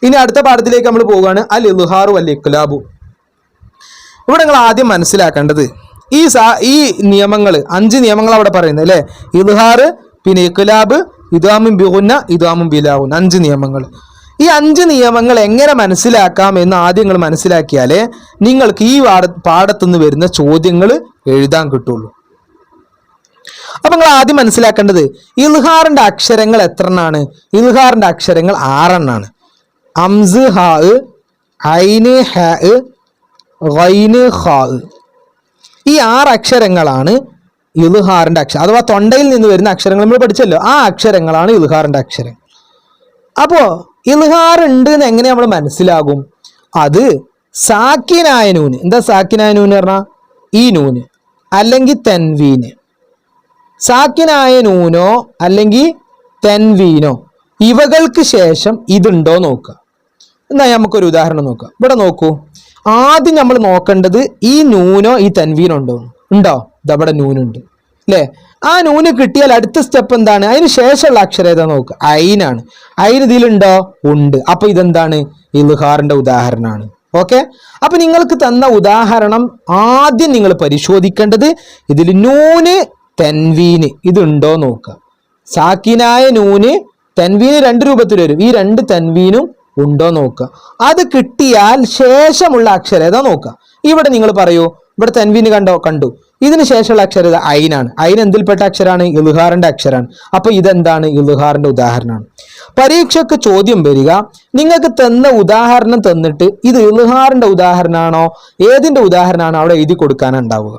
ഇനി അടുത്ത പാഠത്തിലേക്ക് നമ്മൾ പോവുകയാണ്. അൽ ഇൽഹാറു വൽ ഇഖ്ലാബു. ഇവിടെ നിങ്ങൾ ആദ്യം മനസ്സിലാക്കേണ്ടത് ഈ നിയമങ്ങൾ, 5 നിയമങ്ങൾ അവിടെ പറയുന്നത് അല്ലേ? ഇൽഹാർ, പിന്നെ ഇഖ്ലാബ്, ഇദ്ഗാമുൻ ബിഗുന്ന, ഇദ്ഗാമുൻ ബിലാ ഗുന്ന, 5 നിയമങ്ങൾ. ഈ 5 നിയമങ്ങൾ എങ്ങനെ മനസ്സിലാക്കാം എന്ന് ആദ്യം നിങ്ങൾ മനസ്സിലാക്കിയാലേ നിങ്ങൾക്ക് ഈ പാഠത്തുനിന്ന് വരുന്ന ചോദ്യങ്ങൾ എഴുതാൻ കിട്ടുള്ളൂ. അപ്പൊ നിങ്ങൾ ആദ്യം മനസ്സിലാക്കേണ്ടത് ഇൽഹാറിന്റെ അക്ഷരങ്ങൾ എത്രണ്ണാണ്? ഇൽഹാറിന്റെ അക്ഷരങ്ങൾ 6 എണ്ണാണ്. അംസ്, ഹാ, ഐന്, ഹാ, ഗൈന്, ഖാ. ഈ 6 അക്ഷരങ്ങളാണ് ഇൽഹാറിന്റെ അക്ഷരം, അഥവാ തൊണ്ടയിൽ നിന്ന് വരുന്ന അക്ഷരങ്ങൾ. നമ്മൾ പഠിച്ചല്ലോ, ആ അക്ഷരങ്ങളാണ് ഇൽഹാറിന്റെ അക്ഷരം. അപ്പോ ഇൽഹാർ ഉണ്ട് എന്ന് എങ്ങനെ നമ്മൾ മനസ്സിലാകും? അത് സാക്കിനായ നൂന്. എന്താ സാക്കിനായ നൂന് പറഞ്ഞാൽ? ഈ നൂന് അല്ലെങ്കിൽ തെൻവീന്. സാക്കിനായ നൂനോ അല്ലെങ്കിൽ തെൻവീനോ ഇവകൾക്ക് ശേഷം ഇതുണ്ടോ നോക്കുക. എന്നാ നമുക്കൊരു ഉദാഹരണം നോക്കാം. ഇവിടെ നോക്കൂ. ആദ്യം നമ്മൾ നോക്കേണ്ടത് ഈ നൂനോ ഈ തെൻവീനോ ഉണ്ടോ? ഇതവിടെ നൂനുണ്ട് അല്ലേ? ആ നൂന് കിട്ടിയാൽ അടുത്ത സ്റ്റെപ്പ് എന്താണ്? അതിന് ശേഷമുള്ള അക്ഷരം ഏതാ നോക്കുക? ഐനാണ്. ഐൻ ഇതിലുണ്ടോ? ഉണ്ട്. അപ്പൊ ഇതെന്താണ്? ഇൽഹാറിന്റെ ഉദാഹരണമാണ്. ഓക്കെ. അപ്പൊ നിങ്ങൾക്ക് തന്ന ഉദാഹരണം ആദ്യം നിങ്ങൾ പരിശോധിക്കേണ്ടത് ഇതിൽ നൂന് തെൻവീന് ഇതുണ്ടോ നോക്കുക. സാക്കിനായ നൂന് തെൻവീന് 2 രൂപത്തിൽ വരും. ഈ 2 തെൻവീനും ഉണ്ടോ നോക്കുക. അത് കിട്ടിയാൽ ശേഷമുള്ള അക്ഷരം ഏതാ നോക്കുക. ഇവിടെ നിങ്ങൾ പറയൂ, ഇവിടെ തെൻവീന് കണ്ടു. ഇതിന് ശേഷമുള്ള അക്ഷരം ഇത് ഐനാണ്. ഐൻ എന്തിൽപ്പെട്ട അക്ഷരമാണ്? ഇൽഹാറിന്റെ അക്ഷരമാണ്. അപ്പൊ ഇതെന്താണ്? ഇൽഹാറിന്റെ ഉദാഹരണമാണ്. പരീക്ഷയ്ക്ക് ചോദ്യം വരിക, നിങ്ങൾക്ക് തന്ന ഉദാഹരണം തന്നിട്ട് ഇത് ഇൽഹാറിന്റെ ഉദാഹരണമാണോ ഏതിന്റെ ഉദാഹരണമാണോ അവിടെ എഴുതി കൊടുക്കാനുണ്ടാവുക.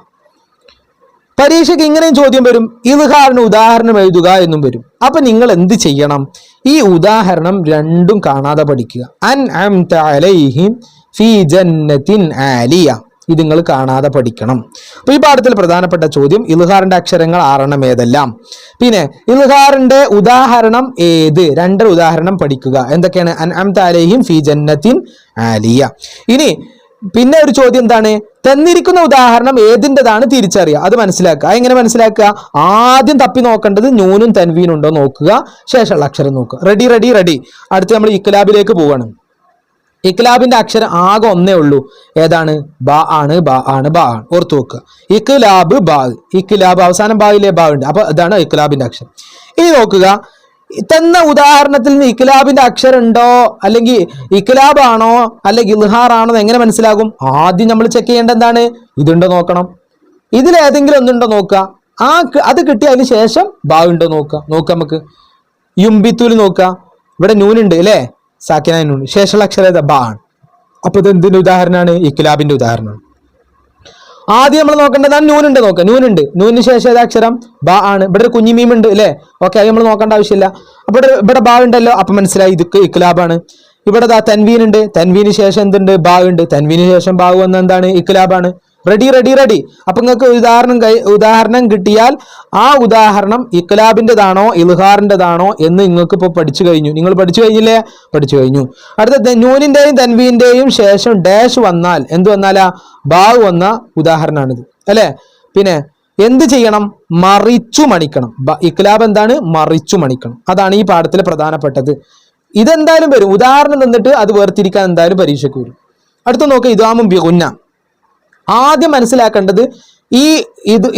പരീക്ഷയ്ക്ക് ഇങ്ങനെയും ചോദ്യം വരും, ഇൽഹാറിന് ഉദാഹരണം എഴുതുക എന്നും വരും. അപ്പൊ നിങ്ങൾ എന്ത് ചെയ്യണം? ഈ ഉദാഹരണം രണ്ടും കാണാതെ പഠിക്കുക. അൻഅംത അലൈഹിം ഫീ ജന്നത്തിൻ ആലിയ. ഇത് നിങ്ങൾ കാണാതെ പഠിക്കണം. അപ്പൊ ഈ പാഠത്തിൽ പ്രധാനപ്പെട്ട ചോദ്യം ഇൽഹാറിന്റെ അക്ഷരങ്ങൾ 6 ഏതെല്ലാം, പിന്നെ ഇൽഹാറിന്റെ ഉദാഹരണം ഏത്, 2 ഉദാഹരണം പഠിക്കുക. എന്തൊക്കെയാണ്? അൻഅംത അലൈഹിം ഫീ ജന്നത്തിൻ ആലിയ. ഇനി പിന്നെ ഒരു ചോദ്യം എന്താണ്? തന്നിരിക്കുന്ന ഉദാഹരണം ഏതിൻ്റെതാണ് തിരിച്ചറിയുക, അത് മനസ്സിലാക്കുക. എങ്ങനെ മനസ്സിലാക്കുക? ആദ്യം തപ്പി നോക്കേണ്ടത് നൂനും തൻവീനും ഉണ്ടോ നോക്കുക, ശേഷമുള്ള അക്ഷരം നോക്കുക. റെഡി. അടുത്ത് നമ്മൾ ഇഖ്ലാബിലേക്ക് പോവാണ്. ഇഖ്ലാബിന്റെ അക്ഷരം ആകെ ഒന്നേ ഉള്ളൂ. ഏതാണ്? ബ ആണ്. ഓർത്തു വെക്കുക. ഇഖ്ലാബ്, ബാ. ഇഖ്ലാബ് അവസാനം ബായിലെ ബാ ഉണ്ട്. അപ്പൊ ഇതാണ് ഇഖ്ലാബിന്റെ അക്ഷരം. ഇനി നോക്കുക, തന്ന ഉദാഹരണത്തിൽ നിന്ന് ഇക്ലാബിന്റെ അക്ഷരം ഉണ്ടോ, അല്ലെങ്കിൽ ഇക്ലാബ് ആണോ അല്ലെങ്കിൽ ഇൽഹാർ ആണോ എങ്ങനെ മനസ്സിലാകും? ആദ്യം നമ്മൾ ചെക്ക് ചെയ്യേണ്ട എന്താണ്? ഇതുണ്ടോ നോക്കണം. ഇതിലേതെങ്കിലും ഒന്നുണ്ടോ നോക്കുക. അത് കിട്ടിയതിന് ശേഷം ബാ ഉണ്ടോ നോക്കുക. നമുക്ക് യുംബിത്തുൽ നോക്കുക. ഇവിടെ നൂനുണ്ട് അല്ലേ, സാക്കിനായ നൂൻ, ശേഷമുള്ള അക്ഷരം ഏതാ? ബാ ആണ്. അപ്പൊ ഇത് എന്തിന്റെ ഉദാഹരണമാണ്? ഇക്ലാബിന്റെ ഉദാഹരണമാണ്. ആദ്യം നമ്മൾ നോക്കേണ്ടതാണ് നൂനുണ്ട് നോക്കുക. നൂനിന് ശേഷം ഏതാ അക്ഷരം? ബാ ആണ്. ഇവിടെ ഒരു കുഞ്ഞിമീം ഉണ്ട് അല്ലേ, ഓക്കെ, അത് നമ്മൾ നോക്കേണ്ട ആവശ്യമില്ല. അപ്പൊ ഇവിടെ ബാ ഉണ്ടല്ലോ, അപ്പൊ മനസ്സിലായി ഇത് ഇക്ലാബാണ്. ഇവിടെ തൻവീൻ ഉണ്ട്, തൻവീന് ശേഷം എന്തുണ്ട്? ബാ ഉണ്ട്. തൻവീന് ശേഷം ബാ വന്ന എന്താണ്? ഇക്ലാബാണ്. റെഡി. അപ്പൊ നിങ്ങൾക്ക് ഉദാഹരണം കിട്ടിയാൽ ആ ഉദാഹരണം ഇക്ലാബിൻ്റെതാണോ ഇൽഹാറിൻ്റെതാണോ എന്ന് നിങ്ങൾക്ക് ഇപ്പോൾ പഠിച്ചു കഴിഞ്ഞു. നിങ്ങൾ പഠിച്ചു കഴിഞ്ഞില്ലേ? പഠിച്ചു കഴിഞ്ഞു. അടുത്ത നൂനിന്റെയും തൻവീന്റെയും ശേഷം ഡാഷ് വന്നാൽ എന്ത് വന്നാലാ? ബാ വന്ന ഉദാഹരണമാണിത് അല്ലേ. പിന്നെ എന്ത് ചെയ്യണം? മറിച്ചു മണിക്കണം. ഇക്ലാബ് എന്താണ്? മറിച്ചു മണിക്കണം. അതാണ് ഈ പാഠത്തിൽ പ്രധാനപ്പെട്ടത്. ഇതെന്തായാലും വരും, ഉദാഹരണം തന്നിട്ട് അത് വേർതിരിക്കാൻ എന്തായാലും പരീക്ഷയ്ക്ക് വരും. അടുത്ത നോക്കുക, ഇദ്ഗാമും ബിഗുന്ന. ആദ്യം മനസ്സിലാക്കേണ്ടത് ഈ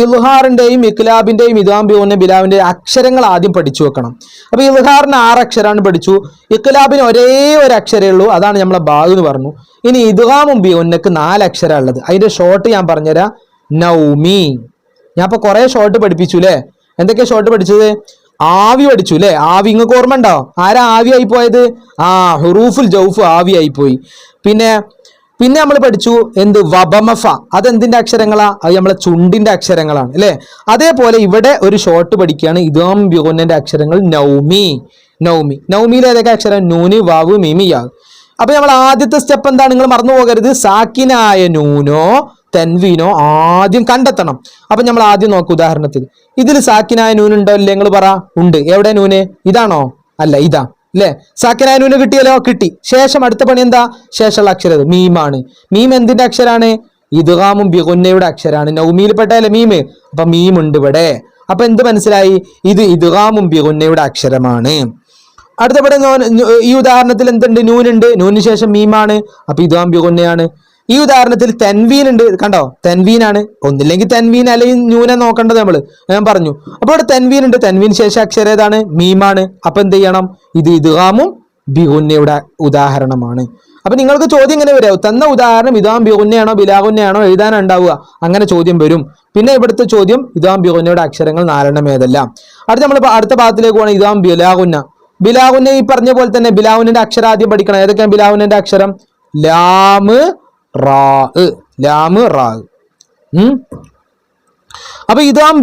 ഇൽഹാറിന്റെയും ഇക്ലാബിന്റെയും ഇദ്ഗാം ബിഗുന്ന ബിലാവിന്റെയും അക്ഷരങ്ങൾ ആദ്യം പഠിച്ചു വെക്കണം. അപ്പൊ ഇൽഹാറിന് 6 അക്ഷരമാണ് പഠിച്ചു, ഇക്ലാബിന് ഒരേ ഒരു അക്ഷരമേ ഉള്ളൂ, അതാണ് നമ്മളെ ബാ എന്ന് പറഞ്ഞു. ഇനി ഇദ്ഗാമും ബിഗുന്നക്ക് 4 അക്ഷരമാണ് ഉള്ളത്. അതിന്റെ ഷോർട്ട് ഞാൻ പറഞ്ഞുതരാം. നൗമി. ഞാൻ ഇപ്പൊ കുറെ ഷോർട്ട് പഠിപ്പിച്ചു അല്ലേ. എന്തൊക്കെയാ ഷോർട്ട് പഠിച്ചത്? ആവി പഠിച്ചു അല്ലേ. ആവി നിങ്ങൾക്ക് ഓർമ്മ ഉണ്ടോ? ആരാ ആവി ആയി പോയത്? ഹുറൂഫുൽ ജൗഫ് ആവി ആയി പോയി. പിന്നെ നമ്മൾ പഠിച്ചു എന്ത്? വബമഫ. അതെന്തിന്റെ അക്ഷരങ്ങളാ? അത് നമ്മളെ ചുണ്ടിന്റെ അക്ഷരങ്ങളാണ് അല്ലെ. അതേപോലെ ഇവിടെ ഒരു ഷോർട്ട് പഠിക്കുകയാണ്. ഇദ്ഗാം ബിഗുന്നന്റെ അക്ഷരങ്ങൾ നൗമി. നൗമിയിൽ ഏതൊക്കെ അക്ഷരം? നൂന്, വാവ്, മീമി, യാ. അപ്പൊ നമ്മൾ ആദ്യത്തെ സ്റ്റെപ്പ് എന്താണ്? നിങ്ങൾ മറന്നു പോകരുത്. സാക്കിനായ നൂനോ തൻവീനോ ആദ്യം കണ്ടെത്തണം. അപ്പൊ നമ്മൾ ആദ്യം നോക്കും. ഉദാഹരണത്തിൽ ഇതിൽ സാക്കിനായ നൂനുണ്ടോ ഇല്ലേ? നിങ്ങൾ പറ. ഉണ്ട്. എവിടെ നൂന്? ഇതാണോ? അല്ല, ഇതാ അല്ലെ. സാക്കിനായ നൂന് കിട്ടിയല്ലോ, കിട്ടി. ശേഷം അടുത്ത പണി എന്താ? ശേഷമുള്ള അക്ഷരം മീമാണ്. മീം എന്തിന്റെ അക്ഷരാണ്? ഇദ്ഗാമും ബിഗുന്നയുടെ അക്ഷരാണ്. നൗമിയിൽ പെട്ടല്ലേ മീമ്, അപ്പൊ മീം ഉണ്ട് ഇവിടെ. അപ്പൊ എന്ത് മനസ്സിലായി? ഇത് ഇദ്ഗാമും ബിഗുന്നയുടെ അക്ഷരമാണ്. അടുത്തവിടെ ഈ ഉദാഹരണത്തിൽ എന്തുണ്ട്? നൂനുണ്ട്, നൂനിന് ശേഷം മീമാണ്, അപ്പൊ ഇദ്ഗാം ബിഗുന്നയാണ്. ഈ ഉദാഹരണത്തിൽ തൻവീൻ ഉണ്ട്, കണ്ടോ? തൻവീനാണ്. ഒന്നില്ലെങ്കിൽ തൻവീൻ അല്ലെങ്കിൽ ന്യൂന നോക്കേണ്ടത് നമ്മള്, ഞാൻ പറഞ്ഞു. അപ്പൊ ഇവിടെ തൻവീൻ ഉണ്ട്, തൻവീൻ ശേഷം അക്ഷരം ഏതാണ്? മീമാണ്. അപ്പൊ എന്ത് ചെയ്യണം? ഇത് ഇദ്ഗാമും ബിഗുന്നയുടെ ഉദാഹരണമാണ്. അപ്പൊ നിങ്ങൾക്ക് ചോദ്യം ഇങ്ങനെ വരാം, തന്ന ഉദാഹരണം ഇദ്ഗാം ബിഗുന്നയാണോ ബിലാഗുന്നയാണോ എഴുതാനുണ്ടാവുക, അങ്ങനെ ചോദ്യം വരും. പിന്നെ ഇവിടുത്തെ ചോദ്യം ഇദ്ഗാം ബിഗുന്നയുടെ അക്ഷരങ്ങൾ 4 ഏതെല്ലാം. നമ്മൾ അടുത്ത ഭാഗത്തിലേക്ക് പോകണം. ഇദ്ഗാം ബിലാഗുന്ന ഈ പറഞ്ഞ പോലെ തന്നെ ബിലാഗുന്നന്റെ അക്ഷരം ആദ്യം പഠിക്കണം. ഏതൊക്കെയാണ് ബിലാഗുന്നന്റെ അക്ഷരം? ലാമ്, റാ. അപ്പൊ ഇദ്ഗാം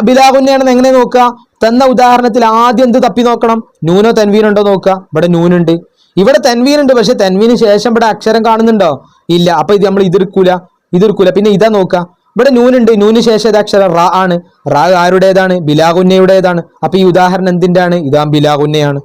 ബിലാഗുന്നയാണെന്ന് എങ്ങനെ നോക്കുക? തന്ന ഉദാഹരണത്തിൽ ആദ്യം എന്ത് തപ്പി നോക്കണം? നൂനോ തൻവീനുണ്ടോ നോക്കുക. ഇവിടെ നൂനുണ്ട്, ഇവിടെ തൻവീനുണ്ട്, പക്ഷെ തൻവീന് ശേഷം ഇവിടെ അക്ഷരം കാണുന്നുണ്ടോ? ഇല്ല. അപ്പൊ ഇത് നമ്മൾ ഇതെടുക്കൂല. പിന്നെ ഇതാ നോക്കുക. ഇവിടെ നൂനുണ്ട്, നൂന് ശേഷം ഏത് അക്ഷരം? റാ ആണ്. റാ ആരുടേതാണ്? ബിലാഗുന്നയുടേതാണ്. അപ്പൊ ഈ ഉദാഹരണം എന്തിന്റെ ആണ്? ഇദ്ഗാം ബിലാഗുന്നയാണ്.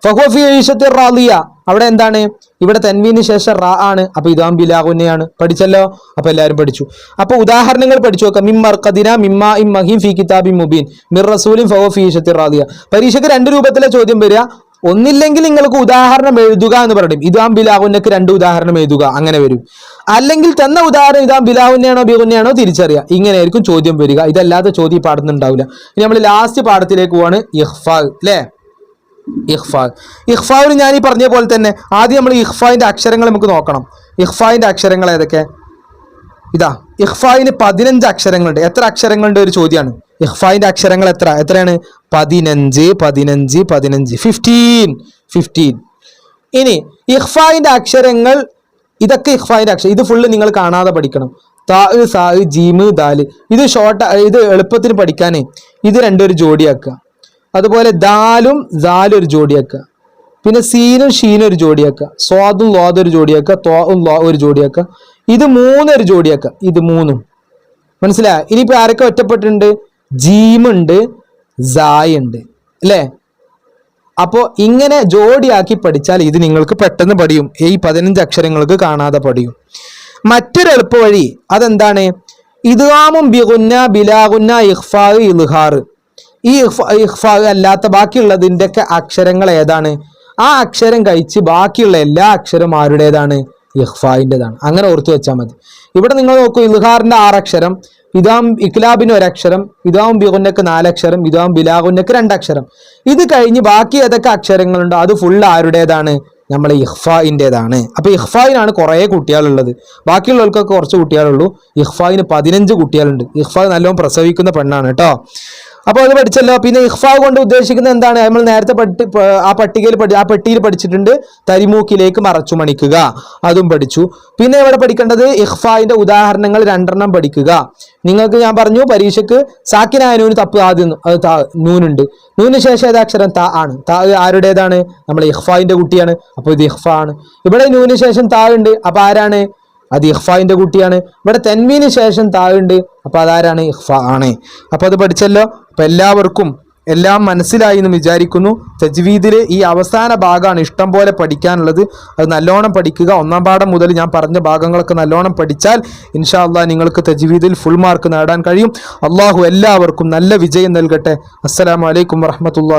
ഫഹുവ ഫീ ഈശത്തിർ റാളിയ. അവിടെ എന്താണ്? ഇവിടെ തൻവീന് ശേഷം റാ ആണ്, അപ്പൊ ഇദ്ഗാം ബിലാഗുന്നയാണ്. പഠിച്ചല്ലോ. അപ്പൊ എല്ലാവരും പഠിച്ചു. അപ്പൊ ഉദാഹരണങ്ങൾ പഠിച്ചു നോക്കാം. മിം മർഖദിന മിമ്മാ ഇം മഹീം ഫീ കിതാബിൻ മുബീൻ മിർ റസൂലിൻ ഫഹുവ ഫീ ഈശത്തിർ റാളിയ. പരീക്ഷയ്ക്ക് 2 രൂപത്തിലെ ചോദ്യം വരിക. ഒന്നില്ലെങ്കിൽ നിങ്ങൾക്ക് ഉദാഹരണം എഴുതുക എന്ന് പറയും. ഇദ്ഗാം ബിലാഗുന്നക്ക് 2 ഉദാഹരണം എഴുതുക, അങ്ങനെ വരും. അല്ലെങ്കിൽ തന്ന ഉദാഹരണം ഇദ്ഗാം ബിലാഗുന്നയാണോ ബിഗുന്നയാണോ തിരിച്ചറിയുക. ഇങ്ങനെയായിരിക്കും ചോദ്യം വരിക. ഇതല്ലാതെ ചോദ്യം പാടുന്നുണ്ടാവില്ല. ഇനി നമ്മൾ ലാസ്റ്റ് പാഠത്തിലേക്ക് പോവാണ്. ഇഖ്ഫാ അല്ലേ. ഇഖ്ഫാവിന് ഞാൻ ഈ പറഞ്ഞ പോലെ തന്നെ ആദ്യം നമ്മൾ ഇഖ്ഫാന്റെ അക്ഷരങ്ങൾ നമുക്ക് നോക്കണം. ഇഖ്ഫാന്റെ അക്ഷരങ്ങൾ ഏതൊക്കെ? ഇതാ, ഇഖ്ഫായിന് 15 അക്ഷരങ്ങളുണ്ട്. എത്ര അക്ഷരങ്ങളുടെ ഒരു ചോദ്യമാണ്. ഇഖ്ഫായിന്റെ അക്ഷരങ്ങൾ എത്രയാണ്? 15. 15. ഇനി ഇഖ്ഫായിന്റെ അക്ഷരങ്ങൾ ഇതൊക്കെ ഇഖ്ഫായിന്റെ അക്ഷരം. ഇത് ഫുള്ള് നിങ്ങൾ കാണാതെ പഠിക്കണം. താ, സാ, ജീമ്, ദാല്. ഇത് ഇത് എളുപ്പത്തിന് പഠിക്കാനേ ഇത് 2 ഒരു ജോഡിയാക്കുക. അതുപോലെ ദാലും ദാലും ഒരു ജോഡിയാക്കുക. പിന്നെ സീനും ഷീനും ഒരു ജോഡിയാക്കുക. സ്വാദും ലോദും ഒരു ജോഡിയാക്കുക. തോവും ലോ ഒരു ജോഡിയാക്കുക. ഇത് 3 ഒരു ജോഡിയാക്കുക. ഇത് 3 മനസ്സിലായ? ഇനിയിപ്പോ ആരൊക്കെ ഒറ്റപ്പെട്ടിട്ടുണ്ട്? ജീമുണ്ട്, സായ് ഉണ്ട് അല്ലേ. അപ്പോൾ ഇങ്ങനെ ജോഡിയാക്കി പഠിച്ചാൽ ഇത് നിങ്ങൾക്ക് പെട്ടെന്ന് പഠിയും. ഈ 15 അക്ഷരങ്ങൾക്ക് കാണാതെ പഠിയും. മറ്റൊരു എളുപ്പ വഴി അതെന്താണ്? ഇദ്ഗാമും ബിഗുന്ന ബിലാഗുന്ന ഇഖ്ഫാ ഇൽഹാർ. ഈ ഇഖ്ഫാ അല്ലാത്ത ബാക്കിയുള്ളതിൻ്റെ ഒക്കെ അക്ഷരങ്ങൾ ഏതാണ്? ആ അക്ഷരം കഴിച്ച് ബാക്കിയുള്ള എല്ലാ അക്ഷരം ആരുടേതാണ്? ഇഖ്ഫായിൻ്റെതാണ്. അങ്ങനെ ഓർത്തു വെച്ചാൽ മതി. ഇവിടെ നിങ്ങൾ നോക്കൂ, ഇൽഹാറിന്റെ 6 അക്ഷരം, ഇഖ്ലാബിന് ഒരക്ഷരം, ഇദാം ബിഗുന്നക്ക് 4 അക്ഷരം, ഇദാം ബിലാഗുന്നക്ക് 2 അക്ഷരം. ഇത് കഴിഞ്ഞ് ബാക്കി ഏതൊക്കെ അക്ഷരങ്ങളുണ്ടോ അത് ഫുൾ ആരുടേതാണ്? നമ്മളെ ഇഖ്ഫായിൻ്റെതാണ്. അപ്പോൾ ഇഖ്ഫായിനാണ് കുറേ കുട്ടികളുള്ളത്, ബാക്കിയുള്ളവർക്കൊക്കെ കുറച്ച് കുട്ടികളുള്ളൂ. ഇഖ്ഫായിന് 15 കുട്ടികളുണ്ട്. ഇഖ്ഫാ നല്ലോണം പ്രസവിക്കുന്ന പെണ്ണാണ് കേട്ടോ. അപ്പോൾ അത് പഠിച്ചല്ലോ. പിന്നെ ഇഖ്ഫാ കൊണ്ട് ഉദ്ദേശിക്കുന്നത് എന്താണ്? നമ്മൾ നേരത്തെ ആ പെട്ടിയിൽ പഠിച്ചിട്ടുണ്ട്, തരിമൂക്കിലേക്ക് മറച്ചു മണിക്കുക, അതും പഠിച്ചു. പിന്നെ ഇവിടെ പഠിക്കേണ്ടത് ഇഖ്ഫായിന്റെ ഉദാഹരണങ്ങൾ 2 പഠിക്കുക. നിങ്ങൾക്ക് ഞാൻ പറഞ്ഞു പരീക്ഷയ്ക്ക് സാക്കിനായ നൂന് തപ്പ് ആദ്യം നൂനുണ്ട്, നൂന് ശേഷം ഏതാക്ഷരം? താ ആണ്. താ ആരുടേതാണ്? നമ്മളെ ഇഖ്ഫായിന്റെ കുട്ടിയാണ്. അപ്പോൾ ഇത് ഇഖ്ഫാ ആണ്. ഇവിടെ നൂന് ശേഷം താ ഉണ്ട്, അപ്പൊ ആരാണ്? അത് ഇഖ്ഫായിന്റെ കുട്ടിയാണ്. ഇവിടെ തെൻവീന് ശേഷം താ ഉണ്ട്, അപ്പൊ അതാരാണ്? ഇഖ്ഫാ ആണ്. അപ്പൊ അത് പഠിച്ചല്ലോ. അപ്പൊ എല്ലാവർക്കും എല്ലാം മനസ്സിലായി എന്ന് വിചാരിക്കുന്നു. തജ്വീദിലെ ഈ അവസാന ഭാഗമാണ് ഇഷ്ടം പോലെ പഠിക്കാനുള്ളത്. അത് നല്ലോണം പഠിക്കുക. 1-ാം പാഠം മുതൽ ഞാൻ പറഞ്ഞ ഭാഗങ്ങളൊക്കെ നല്ലോണം പഠിച്ചാൽ ഇൻഷാ അല്ലാഹ് നിങ്ങൾക്ക് തജ്വീദിൽ ഫുൾ മാർക്ക് നേടാൻ കഴിയും. അള്ളാഹു എല്ലാവർക്കും നല്ല വിജയം നൽകട്ടെ. അസ്സലാമു അലൈക്കും വറഹ്മത്തുള്ളാഹി.